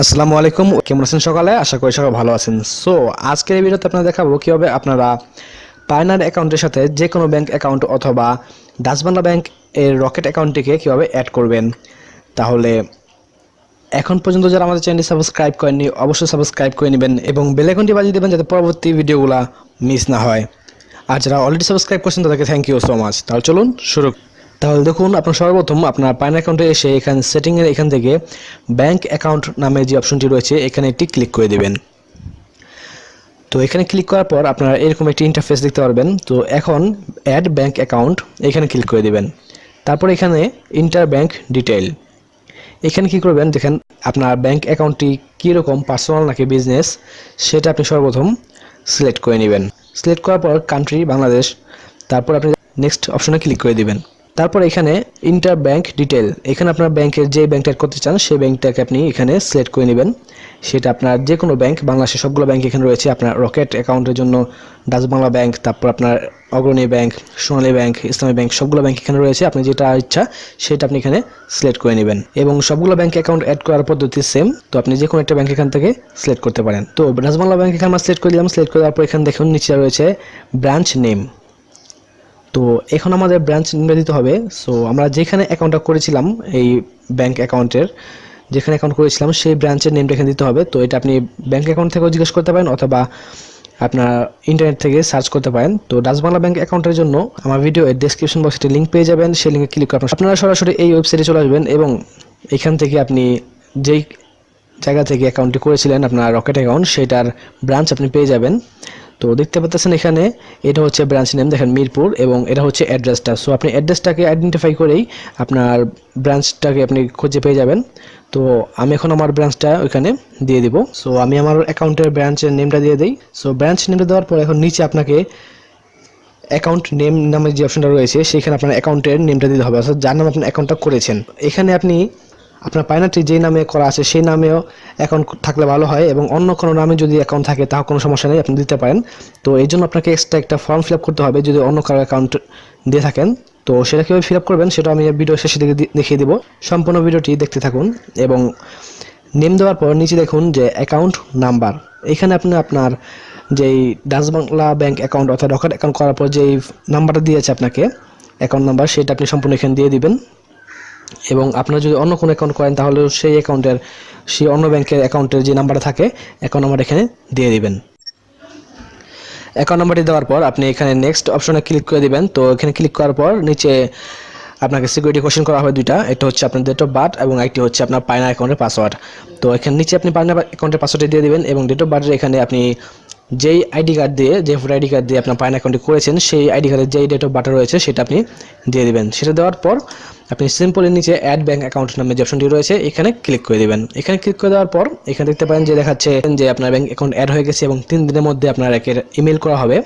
আসসালামু আলাইকুম, কেমন আছেন সকালে? আশা করি সবাই ভালো আছেন। সো আজকের এই ভিডিওতে আপনারা দেখাবো কিভাবে আপনারা পায়নার অ্যাকাউন্টের সাথে যে কোনো ব্যাংক অ্যাকাউন্ট অথবা ডাচ বাংলা ব্যাংক এর রকেট অ্যাকাউন্টটিকে কিভাবে অ্যাড করবেন। তাহলে এখন পর্যন্ত যারা আমাদের চ্যানেলটি সাবস্ক্রাইব করেননি অবশ্যই সাবস্ক্রাইব করে নেবেন এবং বেল আইকনটি বাজিয়ে দেবেন যাতে পরবর্তী ভিডিওগুলো মিস না হয়। আর যারা অলরেডি সাবস্ক্রাইব করছেন তাদেরকে থ্যাংক ইউ সো মাচ। তাহলে চলুন শুরু। তাহলে দেখুন, আপনার সর্বপ্রথম আপনার পায়নার অ্যাকাউন্টে এসে এখানে সেটিংয়ের এখান থেকে ব্যাংক অ্যাকাউন্ট নামে যে অপশনটি রয়েছে এখানে একটি ক্লিক করে দেবেন। তো এখানে ক্লিক করার পর আপনারা এরকম একটি ইন্টারফেস দেখতে পারবেন। তো এখন অ্যাড ব্যাংক অ্যাকাউন্ট এখানে ক্লিক করে দেবেন। তারপর এখানে ইন্টার ব্যাংক ডিটেইল এখানে কি করবেন, দেখেন আপনার ব্যাংক অ্যাকাউন্টটি কীরকম, পার্সোনাল নাকি বিজনেস, সেটা আপনি সর্বপ্রথম সিলেক্ট করে নেবেন। সিলেক্ট করার পর কান্ট্রি বাংলাদেশ, তারপর আপনি নেক্সট অপশনে ক্লিক করে দিবেন। তারপর এখানে ইন্টার ব্যাংক ডিটেল এখানে আপনার ব্যাংকের যে ব্যাংকটা করতে চান সেই ব্যাংকটাকে আপনি এখানে সিলেক্ট করে নেবেন। সেটা আপনার যে কোনো ব্যাংক, বাংলাদেশের সবগুলো ব্যাংক এখানে রয়েছে। আপনার রকেট অ্যাকাউন্টের জন্য ডাচ বাংলা ব্যাংক, তারপর আপনার অগ্রণী ব্যাংক, সোনালী ব্যাংক, ইসলামী ব্যাংক সবগুলো ব্যাংক এখানে রয়েছে। আপনি যেটা ইচ্ছা সেটা আপনি এখানে সিলেক্ট করে নেবেন এবং সবগুলো ব্যাংক অ্যাকাউন্ট অ্যাড করার পদ্ধতি সেম। তো আপনি যে কোনো একটা ব্যাংক এখান থেকে সিলেক্ট করতে পারেন। তো ডাচ বাংলা ব্যাংক এখানে আমরা সিলেক্ট করে দিলাম। সিলেক্ট করার পর এখানে দেখুন নিচে রয়েছে ব্রাঞ্চ নেম। তো এখন আমাদের ব্রাঞ্চ নেমটা দিতে হবে। সো আমরা যেখানে অ্যাকাউন্টটা করেছিলাম, এই ব্যাংক অ্যাকাউন্টের যেখানে অ্যাকাউন্ট করেছিলাম সেই ব্রাঞ্চের নেমটা এখানে দিতে হবে। তো এটা আপনি ব্যাংক অ্যাকাউন্ট থেকেও জিজ্ঞেস করতে পারেন অথবা আপনার ইন্টারনেট থেকে সার্চ করতে পারেন। তো ডাচ বাংলা ব্যাংক অ্যাকাউন্টের জন্য আমার ভিডিও এর ডেসক্রিপশন বক্সে একটা লিঙ্ক পেয়ে যাবেন। সেই লিঙ্কে ক্লিক করে আপনারা সরাসরি এই ওয়েবসাইটে চলে আসবেন এবং এখান থেকে আপনি যেই জায়গা থেকে অ্যাকাউন্টটি করেছিলেন আপনার রকেট অ্যাকাউন্ট সেটার ব্রাঞ্চ আপনি পেয়ে যাবেন। তো দেখতে পাচ্ছেন এখানে এটা হচ্ছে ব্রাঞ্চ নেম, দেখেন মিরপুর, এবং এটা হচ্ছে অ্যাড্রেসটা। সো আপনি অ্যাড্রেসটাকে আইডেন্টিফাই করেই আপনার ব্রাঞ্চটাকে আপনি খুঁজে পেয়ে যাবেন। তো আমি এখন আমার ব্রাঞ্চটা ওইখানে দিয়ে দিব। সো আমি আমার অ্যাকাউন্টের ব্রাঞ্চের নেমটা দিয়ে দিই। সো ব্রাঞ্চ নেমটা দেওয়ার পর এখন নিচে আপনাকে অ্যাকাউন্ট নেম নামে যে অপশনটা রয়েছে সেখানে আপনার অ্যাকাউন্টের নেমটা দিতে হবে, অর্থাৎ যার নামে আপনি অ্যাকাউন্টটা করেছেন। এখানে আপনি আপনার পায়নাটি যেই নামে করা আছে সেই নামেও অ্যাকাউন্ট থাকলে ভালো হয় এবং অন্য কোনো নামে যদি অ্যাকাউন্ট থাকে তাও কোনো সমস্যা নেই, আপনি দিতে পারেন। তো এই জন্য আপনাকে এক্সট্রা একটা ফর্ম ফিল আপ করতে হবে যদি অন্য কারো অ্যাকাউন্ট দিয়ে থাকেন। তো সেটা কীভাবে ফিল আপ করবেন সেটা আমি ভিডিও শেষে দেখিয়ে দেবো। সম্পূর্ণ ভিডিওটি দেখতে থাকুন এবং নেম দেওয়ার পর নিচে দেখুন যে অ্যাকাউন্ট নাম্বার। এখানে আপনি আপনার যেই ডাচ বাংলা ব্যাংক অ্যাকাউন্ট অর্থাৎ রকেট অ্যাকাউন্ট করার পর যেই নাম্বারটা দিয়েছে আপনাকে অ্যাকাউন্ট নাম্বার, সেটা আপনি সম্পূর্ণ এখানে দিয়ে দিবেন। এবং আপনারা যদি অন্য কোনো অ্যাকাউন্ট করেন তাহলে সেই অ্যাকাউন্টের সেই অন্য ব্যাংকের অ্যাকাউন্টের যে নাম্বারটা থাকে অ্যাকাউন্ট নাম্বার এখানে দিয়ে দিবেন। অ্যাকাউন্ট নাম্বারটি দেওয়ার পর আপনি এখানে নেক্সট অপশনে ক্লিক করে দিবেন। তো এখানে ক্লিক করার পর নিচে আপনাকে সিকিউরিটি কোশ্চেন করা হবে দুইটা, একটা হচ্ছে আপনার ডেট অফ বার্থ এবং একটি হচ্ছে আপনার পায়নার অ্যাকাউন্টের পাসওয়ার্ড। তো এখানে নিচে আপনি পায়নার অ্যাকাউন্টের পাসওয়ার্ডটি দিয়ে দিবেন এবং ডেট অফ বার্থের এখানে আপনি যেই আইডি কার্ড দিয়ে, যে ভোটার আইডি কার্ড দিয়ে আপনার পায়নার অ্যাকাউন্টটি করেছেন সেই আইডি কার্ডের যেই ডেট অফ বার্থ রয়েছে সেটা আপনি দিয়ে দিবেন। সেটা দেওয়ার পর আপনি সিম্পলি নিচে অ্যাড ব্যাংক অ্যাকাউন্ট নামে যে অপশনটি রয়েছে এখানে ক্লিক করে দেবেন। এখানে ক্লিক করে দেওয়ার পর এখানে দেখতে পারেন যে দেখাচ্ছে যে আপনার ব্যাংক অ্যাকাউন্ট অ্যাড হয়ে গেছে এবং 3 দিনের মধ্যে আপনার ইমেল করা হবে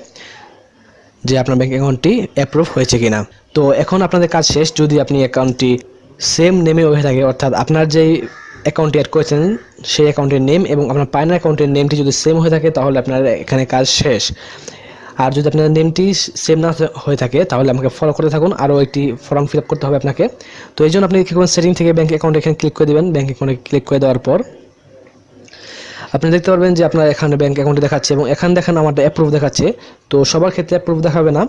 যে আপনার ব্যাংক অ্যাকাউন্টটি অ্যাপ্রুভ হয়েছে কিনা। তো এখন আপনাদের কাজ শেষ। যদি আপনি অ্যাকাউন্টটি সেম নেমে হয়ে থাকে, অর্থাৎ আপনার যেই অ্যাকাউন্টটি অ্যাড করেছেন সেই অ্যাকাউন্টের নেম এবং আপনার পায়নার অ্যাকাউন্টের নেমটি যদি সেম হয়ে থাকে তাহলে আপনার এখানে কাজ শেষ। আর যদি আপনার নেমটি সেম না হয়ে থাকে তাহলে আমাকে ফলো করতে থাকুন, আরও একটি ফর্ম ফিল আপ করতে হবে আপনাকে। তো এই জন্য আপনি কী করবেন, সেটিং থেকে ব্যাংক অ্যাকাউন্ট এখানে ক্লিক করে দেবেন। ব্যাংক অ্যাকাউন্টে ক্লিক করে দেওয়ার পর আপনি দেখতে পারবেন যে আপনার এখানে ব্যাংক অ্যাকাউন্টে দেখাচ্ছে এবং এখানে দেখেন আমারটা অ্যাপ্রুভ দেখাচ্ছে। তো সবার ক্ষেত্রে অ্যাপ্রুভ দেখাবে না।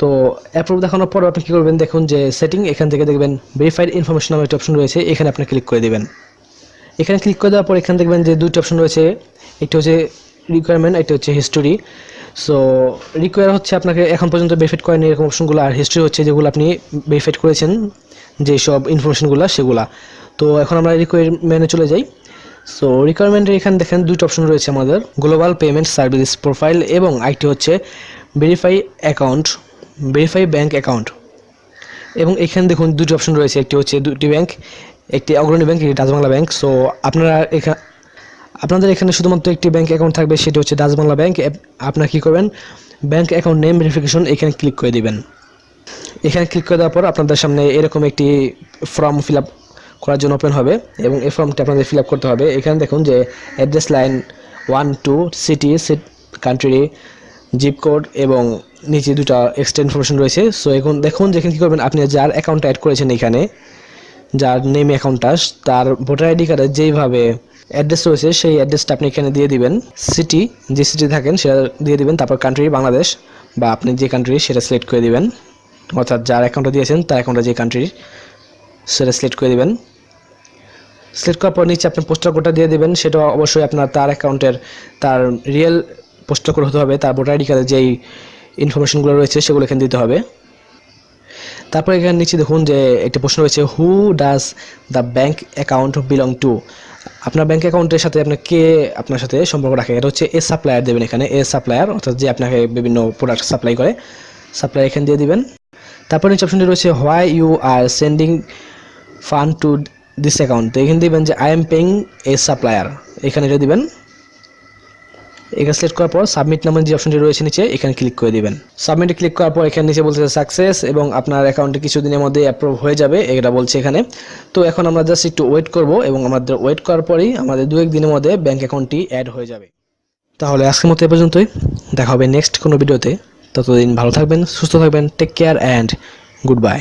তো অ্যাপ্রুভ দেখানোর পর আপনি কী করবেন, দেখুন যে সেটিং এখান থেকে দেখবেন ভেরিফাইড ইনফরমেশন নামে একটা অপশন রয়েছে, এখানে আপনি ক্লিক করে দেবেন। এখানে ক্লিক করে দেওয়ার পর এখানে দেখবেন যে দুইটা অপশন রয়েছে, একটা হচ্ছে রিকোয়ারমেন্ট, একটা হচ্ছে হিস্টোরি। সো রিকোয়ার হচ্ছে আপনাকে এখন পর্যন্ত ভেরিফাইড করেন এরকম অপশনগুলো, আর হিস্ট্রি হচ্ছে যেগুলো আপনি ভেরিফাইড করেছেন যেসব ইনফরমেশনগুলো সেগুলো। তো এখন আমরা রিকোয়ারমেন্টে চলে যাই। সো রিকোয়ারমেন্টের এখানে দেখেন দুটো অপশন রয়েছে আমাদের, গ্লোবাল পেমেন্ট সার্ভিস প্রোফাইল এবং আরেকটি হচ্ছে verify account, verify bank account. এবং এখানে দেখুন দুটো অপশন রয়েছে, একটি হচ্ছে দুটি ব্যাংক, একটি অগ্রণী ব্যাংক, একটি ডাচ বাংলা ব্যাংক। সো আপনাদের এখানে শুধুমাত্র একটি ব্যাংক অ্যাকাউন্ট থাকবে, সেটি হচ্ছে ডাচ বাংলা ব্যাংক। আপনারা কী করবেন, ব্যাংক অ্যাকাউন্ট নেম ভেরিফিকেশন এখানে ক্লিক করে দিবেন। এখানে ক্লিক করে দেওয়ার পর আপনাদের সামনে এরকম একটি ফর্ম ফিল আপ করার জন্য ওপেন হবে এবং এই ফর্মটি আপনাদের ফিল আপ করতে হবে। এখানে দেখুন যে address line 1 2 city, country, zip code এবং নিচে দুটো এক্সট্রা ইনফরমেশন রয়েছে। সো এখন দেখুন যেখানে কী করবেন, আপনি যার অ্যাকাউন্ট অ্যাড করেছেন এখানে যার নেম অ্যাকাউন্টটা, তার ভোটার আইডি কার্ডে যেইভাবে অ্যাড্রেস রয়েছে সেই অ্যাড্রেসটা আপনি এখানে দিয়ে দিবেন। সিটি, যে সিটি থাকেন সেটা দিয়ে দিবেন, তারপর কান্ট্রি বাংলাদেশ বা আপনি যে কান্ট্রি সেটা সিলেক্ট করে দিবেন, অর্থাৎ যার অ্যাকাউন্টে দিয়েছেন তার অ্যাকাউন্টে যে কান্ট্রি সেটা সিলেক্ট করে দিবেন। সিলেক্ট করার পর নিচে আপনি পোস্টাল কোডটা দিয়ে দিবেন, সেটা অবশ্যই আপনার তার অ্যাকাউন্টের তার রিয়েল পোস্টাল কোড হতে হবে, তার ভোটার আইডি কার্ডে যেই ইনফরমেশনগুলো রয়েছে সেগুলো এখানে দিতে হবে। তারপর এখানে নিচে দেখুন যে একটা প্রশ্ন রয়েছে, who does the bank account belong to, আপনার ব্যাঙ্ক অ্যাকাউন্টের সাথে আপনার কে আপনার সাথে সম্পর্ক রাখে, এটা হচ্ছে এ সাপ্লায়ার দেবেন এখানে, এ সাপ্লায়ার অর্থাৎ যে আপনাকে বিভিন্ন প্রোডাক্ট সাপ্লাই করে, সাপ্লায়ার এখানে দিয়ে দিবেন। তারপর নিচে অপশনটি রয়েছে why you are sending fund to this account, তো এখানে দিবেন যে I am paying a supplier, এখানে এটা দিবেন। এখানে সিলেক্ট করার পর সাবমিট নামের যে অপশনটি রয়েছে নিচে এখানে ক্লিক করে দিবেন। সাবমিটে ক্লিক করার পর এখানে নিচে বলছে সাকসেস এবং আপনার অ্যাকাউন্টে কিছুদিনের মধ্যে অ্যাপ্রুভ হয়ে যাবে, এটা বলছে এখানে। তো এখন আমরা জাস্ট একটু ওয়েট করব এবং আমাদের ওয়েট করার পরেই আমাদের 2-1 দিনের মধ্যে ব্যাঙ্ক অ্যাকাউন্টটি অ্যাড হয়ে যাবে। তাহলে আজকের মতো এ পর্যন্তই, দেখা হবে নেক্সট কোনো ভিডিওতে। ততদিন ভালো থাকবেন, সুস্থ থাকবেন, take care and good bye.